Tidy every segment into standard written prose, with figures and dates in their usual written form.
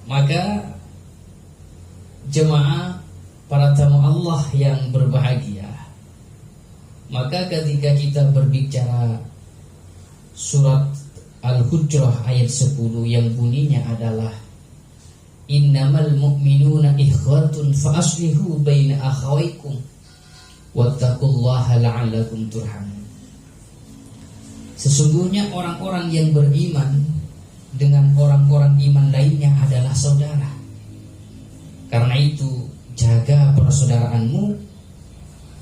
Maka jemaah para tamu Allah yang berbahagia, maka ketika kita berbicara surat Al-Hujrah ayat 10 yang bunyinya adalah innamal mu'minuna ikhwatun fa aslihu baina akhawaykum wattaqullaha la'allakum turhamun. Sesungguhnya orang-orang yang beriman dengan orang-orang iman lainnya adalah saudara. Karena itu jaga persaudaraanmu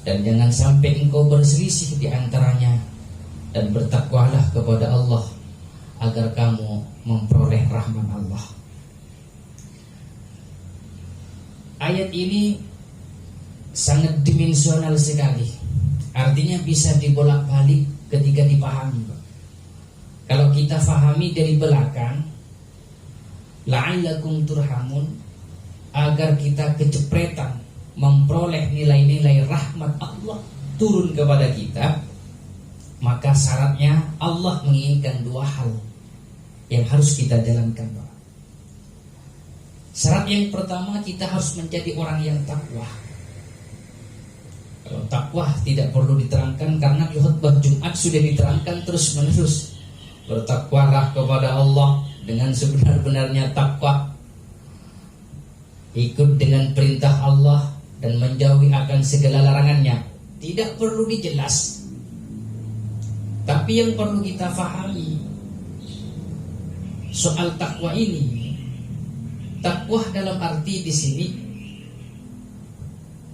dan jangan sampai engkau berselisih di antaranya, dan bertakwalah kepada Allah agar kamu memperoleh rahmat Allah. Ayat ini sangat dimensional sekali. Artinya bisa dibolak-balik ketika dipahami. Kalau kita fahami dari belakang, la'allakum turhamun, agar kita kecepretan memperoleh nilai-nilai rahmat Allah turun kepada kita, maka syaratnya Allah menginginkan dua hal yang harus kita jalankan. Syarat yang pertama, kita harus menjadi orang yang takwa. Kalau takwa tidak perlu diterangkan karena di khutbah Jumat sudah diterangkan terus menerus. Bertakwalah kepada Allah dengan sebenar-benarnya takwa, ikut dengan perintah Allah dan menjauhi akan segala larangannya. Tidak perlu dijelas. Tapi yang perlu kita fahami soal takwa ini, takwa dalam arti di sini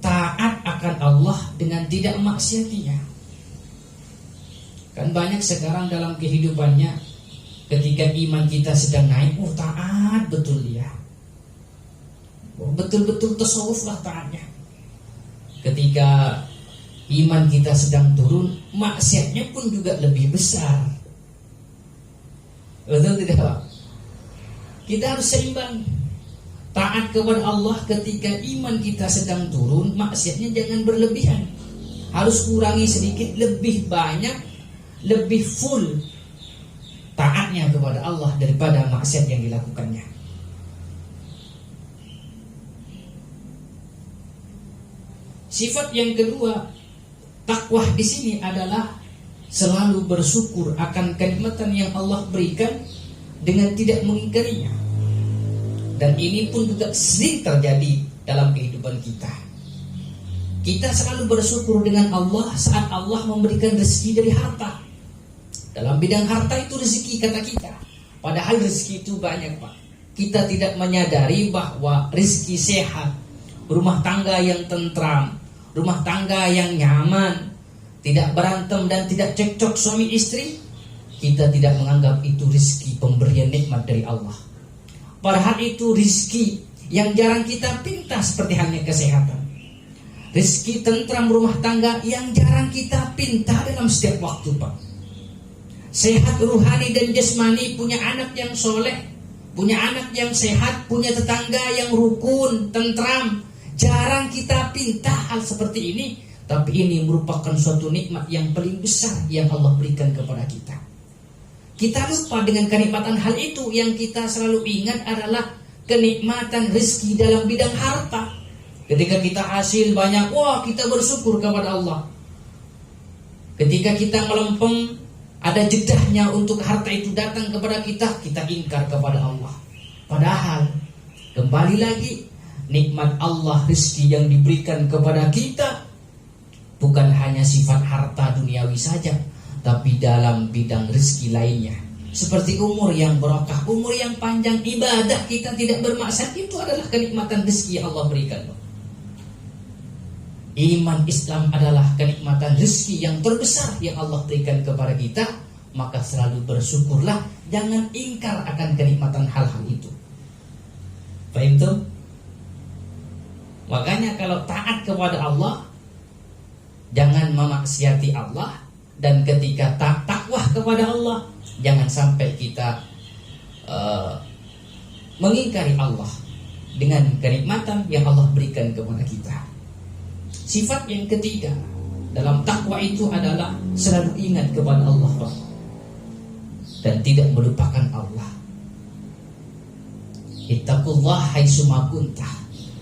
taat akan Allah dengan tidak maksiatinya. Kan banyak sekarang dalam kehidupannya ketika iman kita sedang naik, taat betul dia, betul-betul tasawuf lah taatnya. Ketika iman kita sedang turun, maksiatnya pun juga lebih besar. Betul tidak Pak? Kita harus seimbang. Taat kepada Allah ketika iman kita sedang turun, maksiatnya jangan berlebihan. Harus kurangi sedikit, lebih banyak, lebih full taatnya kepada Allah daripada maksiat yang dilakukannya. Sifat yang kedua, takwa di sini adalah selalu bersyukur akan kenikmatan yang Allah berikan dengan tidak mengingkarinya. Dan ini pun juga sering terjadi dalam kehidupan kita. Kita selalu bersyukur dengan Allah saat Allah memberikan rezeki dari harta. Dalam bidang harta itu rezeki kata kita. Padahal rezeki itu banyak Pak. Kita tidak menyadari bahwa rezeki sehat, rumah tangga yang tentram, rumah tangga yang nyaman, tidak berantem dan tidak cekcok suami istri, kita tidak menganggap itu rezeki pemberian nikmat dari Allah. Padahal itu rezeki yang jarang kita pinta, seperti halnya kesehatan. Rezeki tentram rumah tangga yang jarang kita pinta dalam setiap waktu Pak. Sehat ruhani dan jasmani, punya anak yang soleh, punya anak yang sehat, punya tetangga yang rukun, tentram, jarang kita pinta hal seperti ini. Tapi ini merupakan suatu nikmat yang paling besar yang Allah berikan kepada kita. Kita lupa dengan kenikmatan hal itu. Yang kita selalu ingat adalah kenikmatan rezeki dalam bidang harta. Ketika kita hasil banyak, kita bersyukur kepada Allah. Ketika kita melempem, ada jedahnya untuk harta itu datang kepada kita, kita ingkar kepada Allah. Padahal kembali lagi, nikmat Allah rezeki yang diberikan kepada kita bukan hanya sifat harta duniawi saja, tapi dalam bidang rezeki lainnya, seperti umur yang barokah, umur yang panjang, ibadah kita tidak bermaksiat, itu adalah kenikmatan rezeki yang Allah berikan. Iman Islam adalah kenikmatan rezeki yang terbesar yang Allah berikan kepada kita. Maka selalu bersyukurlah, jangan ingkar akan kenikmatan hal-hal itu. Paham tuh? Makanya kalau taat kepada Allah, jangan memaksiati Allah. Dan ketika takwa kepada Allah, jangan sampai kita mengingkari Allah dengan kenikmatan yang Allah berikan kepada kita. Sifat yang ketiga dalam takwa itu adalah selalu ingat kepada Allah dan tidak melupakan Allah. Ittaqullah haitsuma kunta.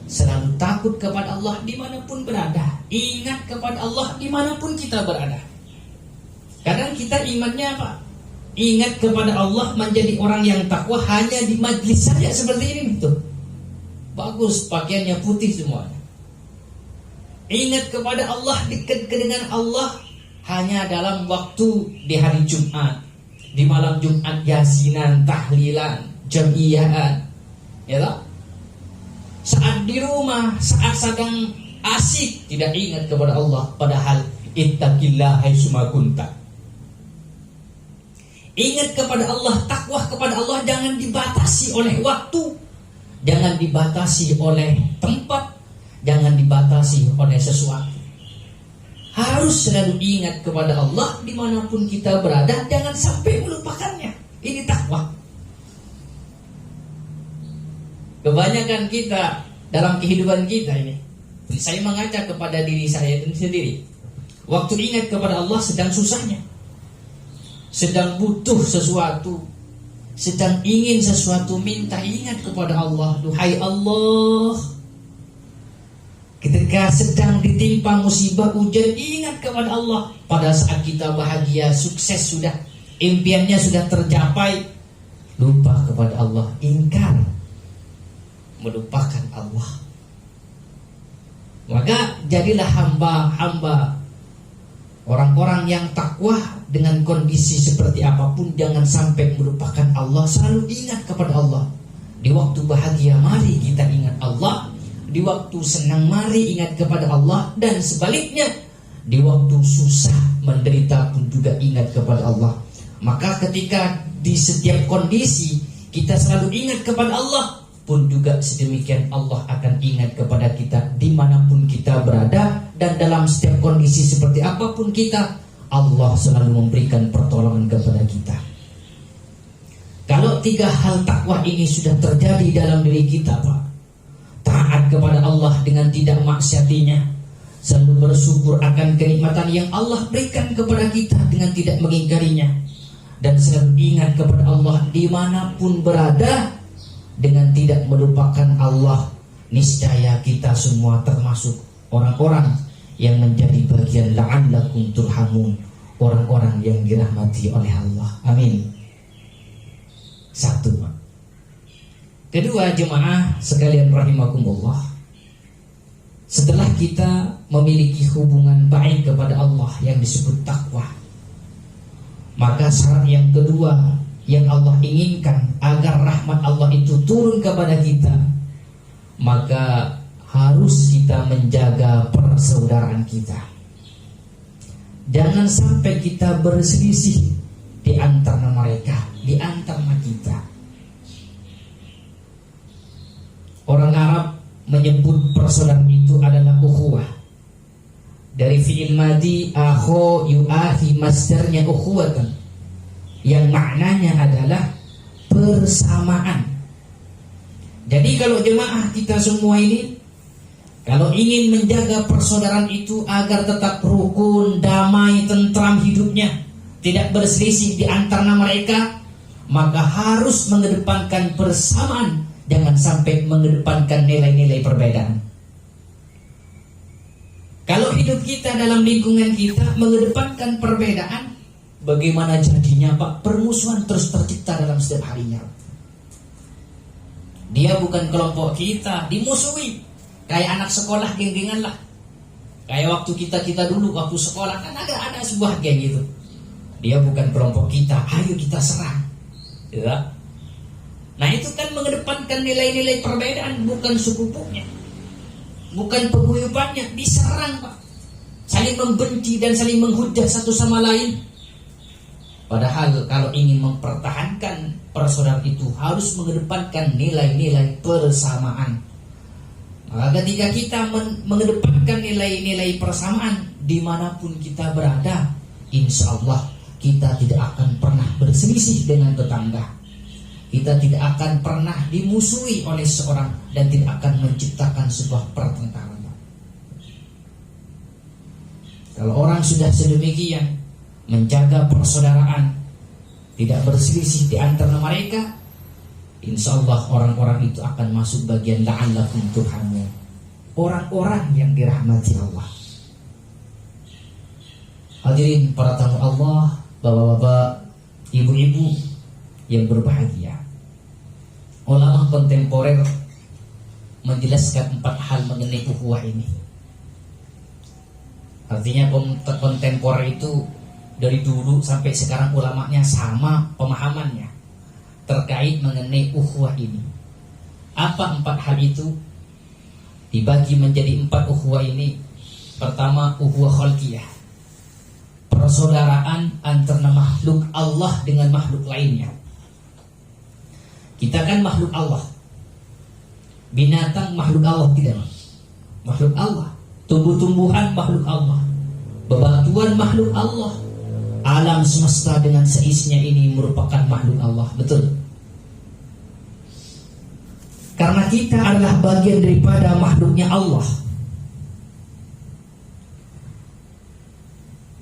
Selalu takut kepada Allah dimanapun berada. Ingat kepada Allah dimanapun kita berada. Kadang kita imannya apa? Ingat kepada Allah, menjadi orang yang takwa hanya di majlis saja seperti ini tuh. Bagus, pakaiannya putih semuanya. Ingat kepada Allah, dekat dengan Allah hanya dalam waktu di hari Jumat, di malam Jumat, yasinan, tahlilan, jami'an, ya tak? Saat di rumah, saat sedang asik, tidak ingat kepada Allah. Padahal ittaqillah haitsuma kunta. Ingat kepada Allah, takwa kepada Allah jangan dibatasi oleh waktu, jangan dibatasi oleh tempat, jangan dibatasi oleh sesuatu. Harus selalu ingat kepada Allah dimanapun kita berada, jangan sampai melupakannya. Ini takwa. Kebanyakan kita dalam kehidupan kita ini, saya mengajak kepada diri saya sendiri. Waktu ingat kepada Allah sedang susahnya, sedang butuh sesuatu, sedang ingin sesuatu, minta, ingat kepada Allah. Duhai Allah, ketika sedang ditimpa musibah ujian, ingat kepada Allah. Pada saat kita bahagia, sukses sudah, impiannya sudah tercapai, lupa kepada Allah, ingkar, melupakan Allah. Maka jadilah hamba-hamba, orang-orang yang takwa dengan kondisi seperti apapun, jangan sampai melupakan Allah. Selalu ingat kepada Allah. Di waktu bahagia mari kita ingat Allah, di waktu senang mari ingat kepada Allah, dan sebaliknya di waktu susah menderita pun juga ingat kepada Allah. Maka ketika di setiap kondisi kita selalu ingat kepada Allah, pun juga sedemikian Allah akan ingat kepada kita dimanapun kita berada, dan dalam setiap kondisi seperti apapun kita, Allah selalu memberikan pertolongan kepada kita. Kalau 3 hal takwa ini sudah terjadi dalam diri kita, Pak, taat kepada Allah dengan tidak maksiatinya, selalu bersyukur akan kenikmatan yang Allah berikan kepada kita dengan tidak mengingkarinya, dan selalu ingat kepada Allah dimanapun berada dengan tidak melupakan Allah, niscaya kita semua termasuk orang-orang yang menjadi bagian la'allakum turhamun, orang-orang yang dirahmati oleh Allah. Amin. Satu. Kedua, jemaah sekalian rahimakumullah, setelah kita memiliki hubungan baik kepada Allah yang disebut takwa, maka syarat yang kedua yang Allah inginkan agar rahmat Allah itu turun kepada kita, maka harus kita menjaga persaudaraan kita. Jangan sampai kita berselisih di antara mereka, di antara kita. Orang Arab menyebut persaudaraan itu adalah ukhuwah. Dari fi'il madi akho yu'ahi, masdarnya ukhuwatan, yang maknanya adalah persamaan. Jadi kalau jemaah kita semua ini, kalau ingin menjaga persaudaraan itu agar tetap rukun, damai, tentram hidupnya, tidak berselisih di antara mereka, maka harus mengedepankan persamaan, jangan sampai mengedepankan nilai-nilai perbedaan. Kalau hidup kita dalam lingkungan kita mengedepankan perbedaan, bagaimana jadinya, Pak? Permusuhan terus tercipta dalam setiap harinya. Dia bukan kelompok kita, dimusuhi. Kayak anak sekolah, geng-gengan lah. Kayak waktu kita dulu waktu sekolah kan ada sebuah geng gitu. Dia bukan kelompok kita, ayo kita serang. Ya. Nah itu kan mengedepankan nilai-nilai perbedaan, bukan suku-sukunya, bukan peguyubannya, diserang, Pak. Saling membenci dan saling menghujat satu sama lain. Padahal kalau ingin mempertahankan persaudaraan itu harus mengedepankan nilai-nilai persamaan. Maka ketika kita mengedepankan nilai-nilai persamaan dimanapun kita berada, insya Allah kita tidak akan pernah berselisih dengan tetangga. Kita tidak akan pernah dimusuhi oleh seorang dan tidak akan menciptakan sebuah pertengkaran. Kalau orang sudah sedemikian menjaga persaudaraan, tidak berselisih di antara mereka, insya Allah orang-orang itu akan masuk bagian la'allakum turhamun, orang-orang yang dirahmati Allah. Hadirin para tamu Allah, bapak-bapak, ibu-ibu yang berbahagia, ulama kontemporer menjelaskan 4 hal mengenai ukhuwah ini. Artinya kontemporer itu dari dulu sampai sekarang ulamanya sama pemahamannya terkait mengenai ukhuwah ini. Apa 4 hal itu? Dibagi menjadi 4 ukhuwah ini. Pertama, ukhuwah khalqiyah, persaudaraan antara makhluk Allah dengan makhluk lainnya. Kita kan makhluk Allah. Binatang makhluk Allah tidak? Makhluk Allah. Tumbuh-tumbuhan makhluk Allah. Bebatuan makhluk Allah. Alam semesta dengan seisinya ini merupakan makhluk Allah. Betul? Karena kita adalah bagian daripada makhluknya Allah.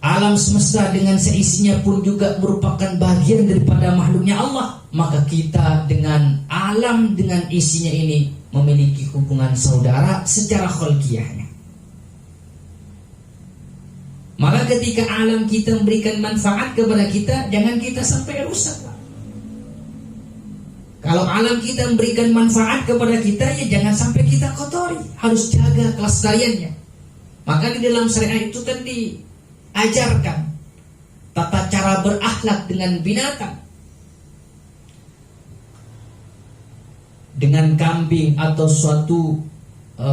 Alam semesta dengan seisinya pun juga merupakan bagian daripada makhluknya Allah. Maka kita dengan alam dengan isinya ini memiliki hubungan saudara secara khalqiyahnya. Maka ketika alam kita memberikan manfaat kepada kita, jangan kita sampai rusak. Kalau alam kita memberikan manfaat kepada kita, ya jangan sampai kita kotori. Harus jaga kelestariannya. Maka di dalam syariat itu kan diajarkan tata cara berakhlak dengan binatang. Dengan kambing atau suatu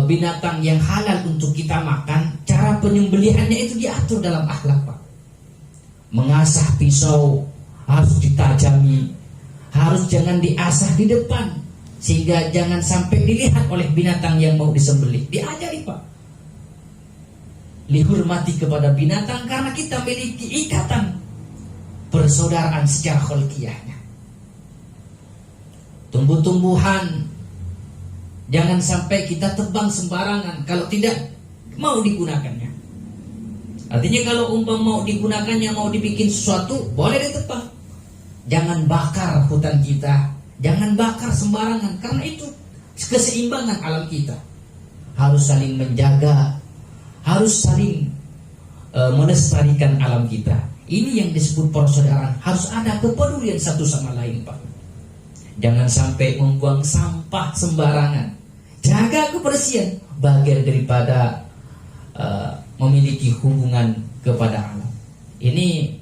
binatang yang halal untuk kita makan, cara penyembelihannya itu diatur dalam akhlak, Pak. Mengasah pisau harus ditajami, harus jangan diasah di depan, sehingga jangan sampai dilihat oleh binatang yang mau disembelih. Diajari, Pak. Dihormati kepada binatang karena kita memiliki ikatan persaudaraan secara khalqiyahnya. Tumbuh-tumbuhan jangan sampai kita tebang sembarangan kalau tidak mau digunakannya. Artinya kalau mau digunakannya, mau dibikin sesuatu, boleh ditebang. Jangan bakar hutan kita, jangan bakar sembarangan, karena itu keseimbangan alam kita. Harus saling menjaga, harus saling melestarikan alam kita. Ini yang disebut persaudaraan. Harus ada kepedulian satu sama lain, Pak. Jangan sampai membuang sampah sembarangan. Jaga kebersihan, bagian daripada memiliki hubungan kepada alam. Ini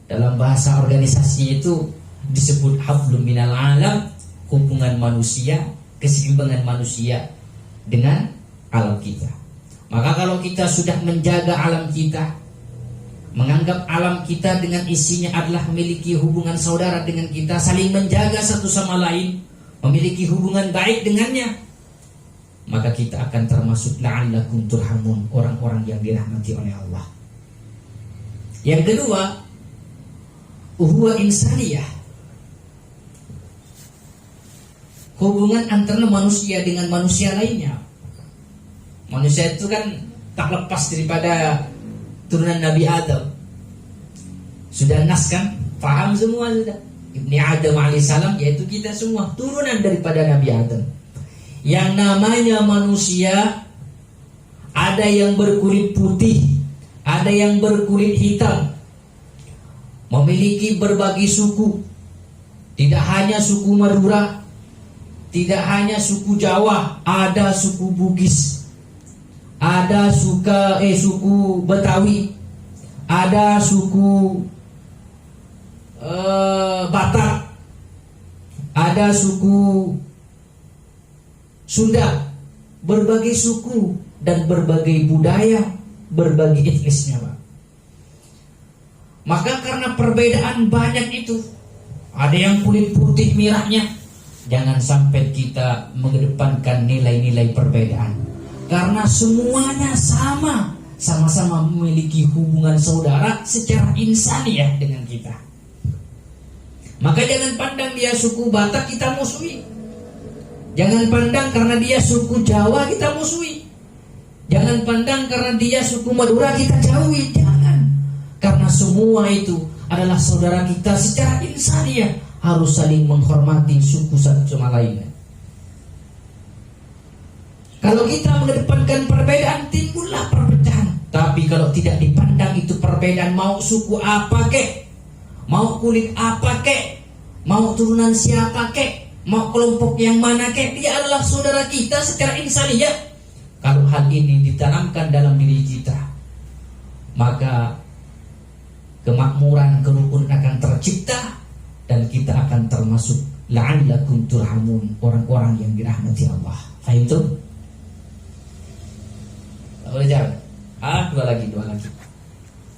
dalam bahasa organisasi itu disebut hablum minal alam, hubungan manusia, keseimbangan manusia dengan alam kita. Maka kalau kita sudah menjaga alam kita, menganggap alam kita dengan isinya adalah memiliki hubungan saudara dengan kita, saling menjaga satu sama lain, memiliki hubungan baik dengannya, maka kita akan termasuk la'allakum turhamun, orang-orang yang dirahmati oleh Allah. Yang kedua, ukhuwah insaniyah, hubungan antara manusia dengan manusia lainnya. Manusia itu kan tak lepas daripada turunan Nabi Adam. Sudah nas kan? Paham semua sudah. Ibni Adam alaihissalam, yaitu kita semua turunan daripada Nabi Adam. Yang namanya manusia, ada yang berkulit putih, ada yang berkulit hitam, memiliki berbagai suku. Tidak hanya suku Madura, tidak hanya suku Jawa, ada suku Bugis, ada suku Betawi, ada suku Batak, ada suku Sunda, berbagai suku dan berbagai budaya, berbagai etnisnya, Pak. Maka karena perbedaan banyak itu, ada yang kulit putih mirahnya, jangan sampai kita mengedepankan nilai-nilai perbedaan. Karena semuanya sama-sama memiliki hubungan saudara secara insaniah dengan kita. Maka jangan pandang dia suku Batak kita musuhi. Jangan pandang karena dia suku Jawa kita musuhi. Jangan pandang karena dia suku Madura kita jauhi. Jangan. Karena semua itu adalah saudara kita secara insaniah. harus saling menghormati suku satu sama lainnya. Kalau kita mengedepankan perbedaan, timbullah perpecahan. Tapi kalau tidak dipandang itu perbedaan, mau suku apa kek, mau kulit apa kek, mau turunan siapa kek, mau kelompok yang mana kek, dia adalah saudara kita secara insaniyah. Kalau hal ini ditanamkan dalam diri kita, maka kemakmuran, kerukunan akan tercipta, dan kita akan termasuk la'allakum turhamun, orang-orang yang dirahmati Allah. Fahim tuh? Boleh jawab? Dua lagi.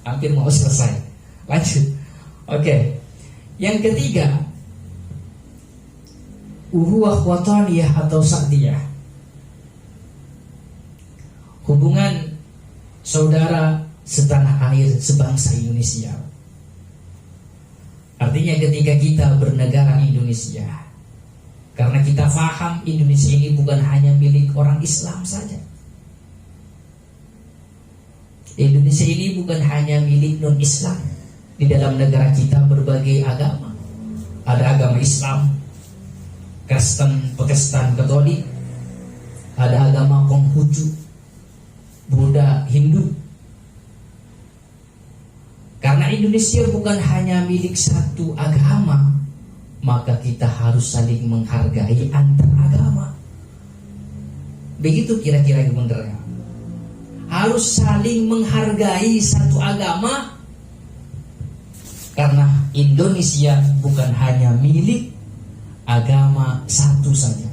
Hampir mau selesai. Lanjut. Oke. Yang ketiga, uhuwah wataniyah atau sa'diyah. Hubungan saudara setanah air, sebangsa Indonesia. Artinya ketika kita bernegara Indonesia, karena kita faham Indonesia ini bukan hanya milik orang Islam saja. Indonesia ini bukan hanya milik non-Islam. Di dalam negara kita berbagai agama. Ada agama Islam, Kristen, Protestan, Katolik. Ada agama Konghucu, Buddha, Hindu. Karena Indonesia bukan hanya milik satu agama, maka kita harus saling menghargai antar agama. Begitu kira-kira benernya. Harus saling menghargai satu agama, karena Indonesia bukan hanya milik agama satu saja.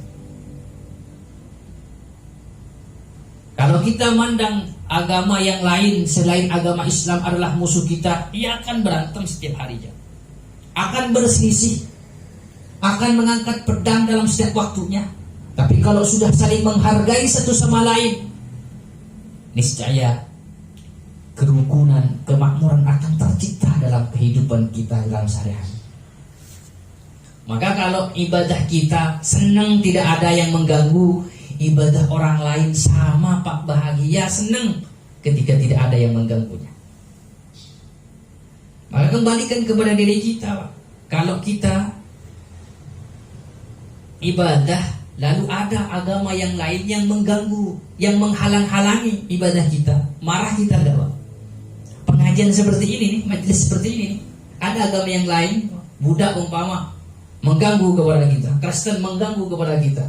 Kalau kita mandang agama yang lain selain agama Islam adalah musuh kita, ia akan berantem setiap harinya, akan berselisih, akan mengangkat pedang dalam setiap waktunya. Tapi kalau sudah saling menghargai satu sama lain, niscaya kerukunan, kemakmuran akan tercipta dalam kehidupan kita dalam sehari-hari. Maka kalau ibadah kita senang tidak ada yang mengganggu, ibadah orang lain sama Pak bahagia, senang ketika tidak ada yang mengganggunya. Maka kembalikan kepada diri kita, Pak. Kalau kita ibadah lalu ada agama yang lain yang mengganggu, yang menghalang-halangi ibadah kita, marah kita enggak, Pak? Pengajian seperti ini nih, majelis seperti ini nih, ada agama yang lain, Buddha umpama, mengganggu kepada kita, Kristen mengganggu kepada kita,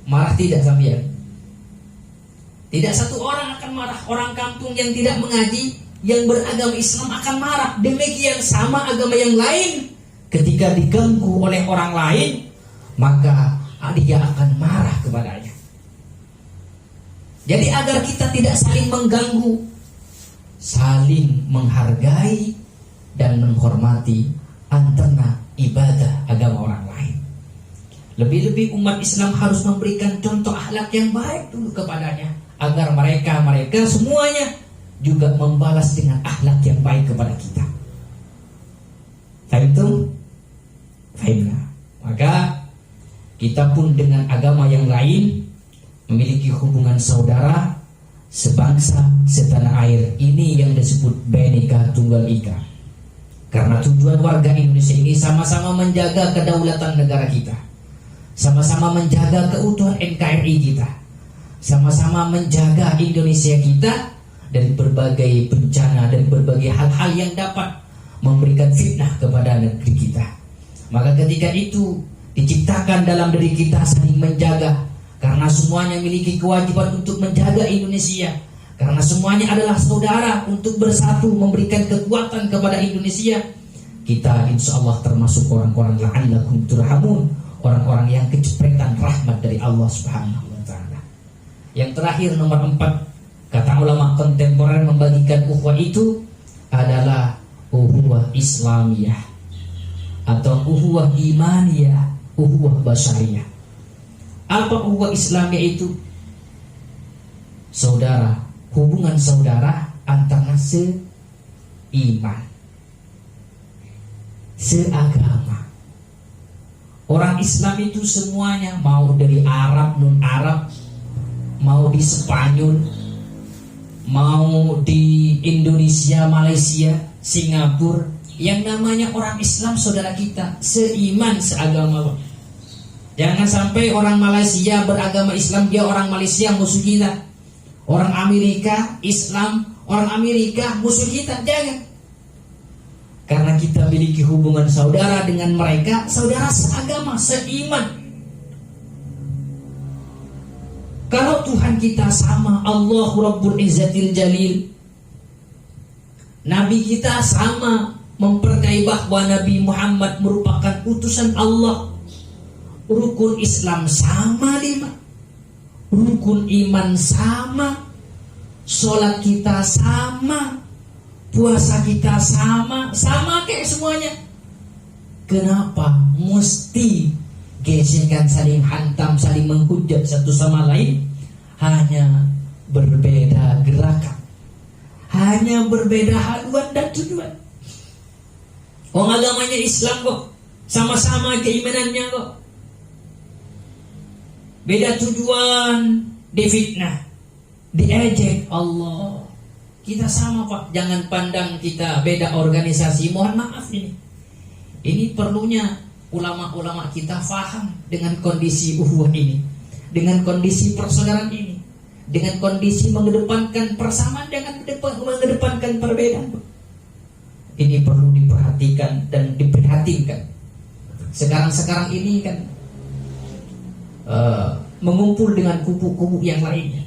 marah tidak sampean? Tidak satu orang akan marah. Orang kampung yang tidak mengaji, yang beragama Islam akan marah. Demikian sama agama yang lain, ketika diganggu oleh orang lain, maka dia akan marah kepadanya. Jadi agar kita tidak saling mengganggu, saling menghargai dan menghormati antara ibadah agama orang lain. Lebih-lebih umat Islam harus memberikan contoh akhlak yang baik dulu kepadanya, agar mereka semuanya juga membalas dengan akhlak yang baik kepada kita. Fahim itu? Fahimlah. Maka kita pun dengan agama yang lain memiliki hubungan saudara sebangsa setanah air. Ini yang disebut Bhinneka Tunggal Ika. Karena tujuan warga Indonesia ini sama-sama menjaga kedaulatan negara kita, sama-sama menjaga keutuhan NKRI kita, sama-sama menjaga Indonesia kita dari berbagai bencana, dari berbagai hal-hal yang dapat memberikan fitnah kepada negeri kita. Maka ketika itu diciptakan dalam diri kita saling menjaga, karena semuanya memiliki kewajiban untuk menjaga Indonesia, karena semuanya adalah saudara untuk bersatu memberikan kekuatan kepada Indonesia. Kita insya Allah termasuk orang-orang la'allakum turhamun, orang-orang yang kecepretan rahmat dari Allah Subhanahu wa ta'ala. Yang terakhir, nomor 4, kata ulama kontemporer membagikan ukhuwah itu adalah ukhuwah Islamiyah atau ukhuwah imaniyah, ukhuwah basyariyah. Apa ukhuwah Islamiyah itu? Saudara, hubungan saudara antara seiman, seagama. Orang Islam itu semuanya, mau dari Arab, non-Arab, mau di Spanyol, mau di Indonesia, Malaysia, Singapura, Yang namanya orang Islam saudara kita, seiman, seagama, Pak. Jangan sampai orang Malaysia beragama Islam, dia orang Malaysia musuh kita. Orang Amerika Islam, orang Amerika musuh kita. Jangan. Karena kita memiliki hubungan saudara dengan mereka, saudara seagama, seiman. Kalau Tuhan kita sama, Allah Rabbul Izzatil Jalil, Nabi kita sama, mempercayai bahwa Nabi Muhammad merupakan utusan Allah, rukun Islam sama 5, rukun iman sama, sholat kita sama, puasa kita sama kayak semuanya. Kenapa mesti gesekan, saling hantam, saling menghujat satu sama lain? Hanya berbeda gerakan, hanya berbeda haluan dan tujuan. Agamanya Islam kok, sama-sama keimanannya kok. Beda tujuan, difitnah, diejek Allah. Kita sama Pak, jangan pandang kita beda organisasi. Mohon maaf ini. Ini perlunya ulama-ulama kita faham dengan kondisi uhuwah ini, dengan kondisi persaudaraan ini, dengan kondisi mengedepankan persamaan, dengan mengedepankan perbedaan. Ini perlu diperhatikan dan diperhatinkan. Sekarang ini kan mengumpul dengan kubu-kubu yang lainnya.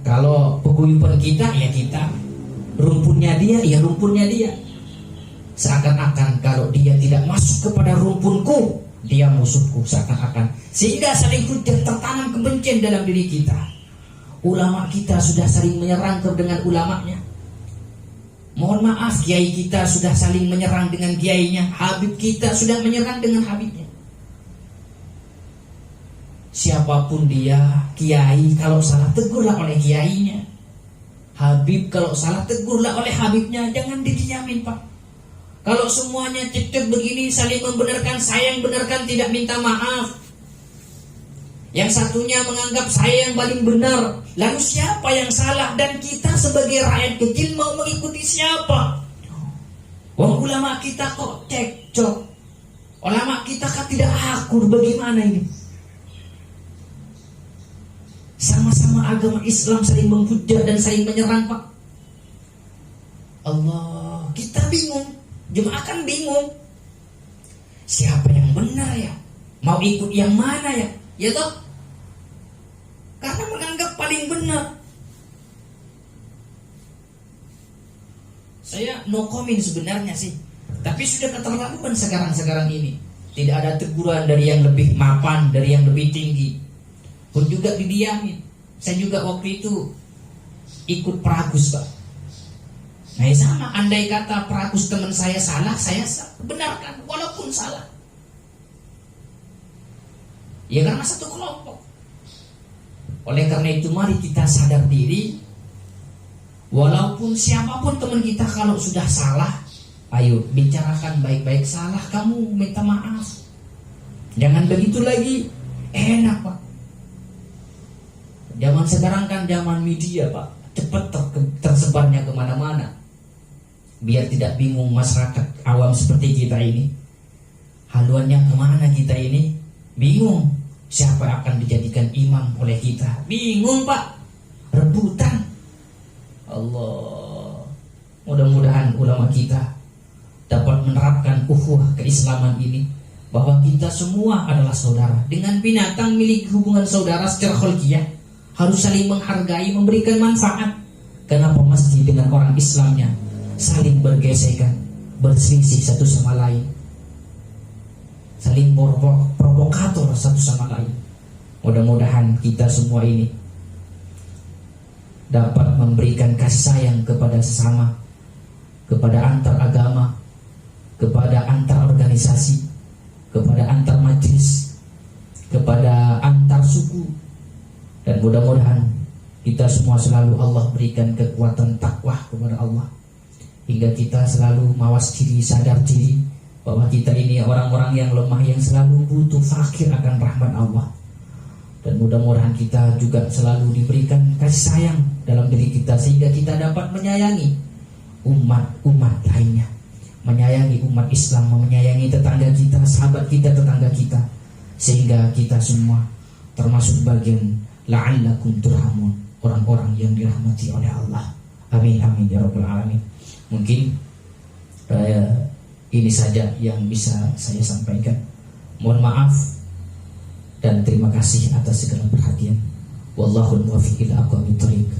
Kalau peguyuban kita, ya kita. Rumpunnya dia, ya rumpunnya dia. Seakan-akan kalau dia tidak masuk kepada rumpunku, dia musuhku, seakan-akan. Sehingga saling hujat, tertanam kebencian dalam diri kita. Ulama kita sudah saling menyerang dengan ulamanya. Mohon maaf, kiai kita sudah saling menyerang dengan kiainya. Habib kita sudah menyerang dengan habibnya. Siapapun dia, kiai kalau salah tegurlah oleh kiainya, habib kalau salah tegurlah oleh habibnya. Jangan didiamin Pak. Kalau semuanya cekcok begini, saling membenarkan, saya yang benarkan, tidak minta maaf. Yang satunya menganggap saya yang paling benar. Lalu siapa yang salah? Dan kita sebagai rakyat kecil mau mengikuti siapa? Wong ulama kita kok cekcok, ulama kita kan tidak akur. Bagaimana ini? Sama-sama agama Islam saling menghujat dan saling menyerang Pak. Allah, kita bingung, jemaah kan bingung. Siapa yang benar ya? Mau ikut yang mana ya? Ya toh? Karena menganggap paling benar. Saya no comment sebenarnya sih, tapi sudah keterlaluan sekarang ini. Tidak ada teguran dari yang lebih mapan, dari yang lebih tinggi, pun juga didiamin. Saya juga waktu itu ikut Pragus Pak. Nah sama, andai kata Pragus teman saya salah, saya benarkan walaupun salah. Ya karena satu kelompok. Oleh karena itu mari kita sadar diri. Walaupun siapapun teman kita, kalau sudah salah, ayo bicarakan baik-baik. Salah kamu minta maaf. Jangan begitu lagi. Enak Pak. Zaman sekarang kan zaman media Pak, cepat tersebarnya kemana-mana. Biar tidak bingung masyarakat awam seperti kita ini, haluannya kemana kita ini, bingung. Siapa yang akan dijadikan imam oleh kita, bingung Pak. Rebutan. Allah, mudah-mudahan ulama kita dapat menerapkan ukhuwah keislaman ini, bahwa kita semua adalah saudara. Dengan binatang milik hubungan saudara secara kholqiyah, harus saling menghargai, memberikan manfaat. Kenapa mesti dengan orang Islamnya saling bergesekan, berselisih satu sama lain, saling provokator satu sama lain? Mudah-mudahan kita semua ini dapat memberikan kasih sayang kepada sesama, kepada antar agama, kepada antar organisasi, kepada antar majelis, kepada antar suku. Dan mudah-mudahan kita semua selalu Allah berikan kekuatan takwa kepada Allah, hingga kita selalu mawas diri, sadar diri bahwa kita ini orang-orang yang lemah, yang selalu butuh, fakir akan rahmat Allah. Dan mudah-mudahan kita juga selalu diberikan kasih sayang dalam diri kita, sehingga kita dapat menyayangi umat-umat lainnya, menyayangi umat Islam, menyayangi tetangga kita, sahabat kita, tetangga kita, sehingga kita semua termasuk bagian la'allakum turhamun, orang-orang yang dirahmati oleh Allah. Amin amin ya rabbal alamin. Mungkin ini saja yang bisa saya sampaikan. Mohon maaf dan terima kasih atas segala perhatian. Wallahul muwaffiq ila aqwamit thoriq.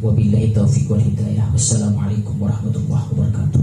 Wabillahi taufiq wal hidayah. Wassalamualaikum warahmatullahi wabarakatuh.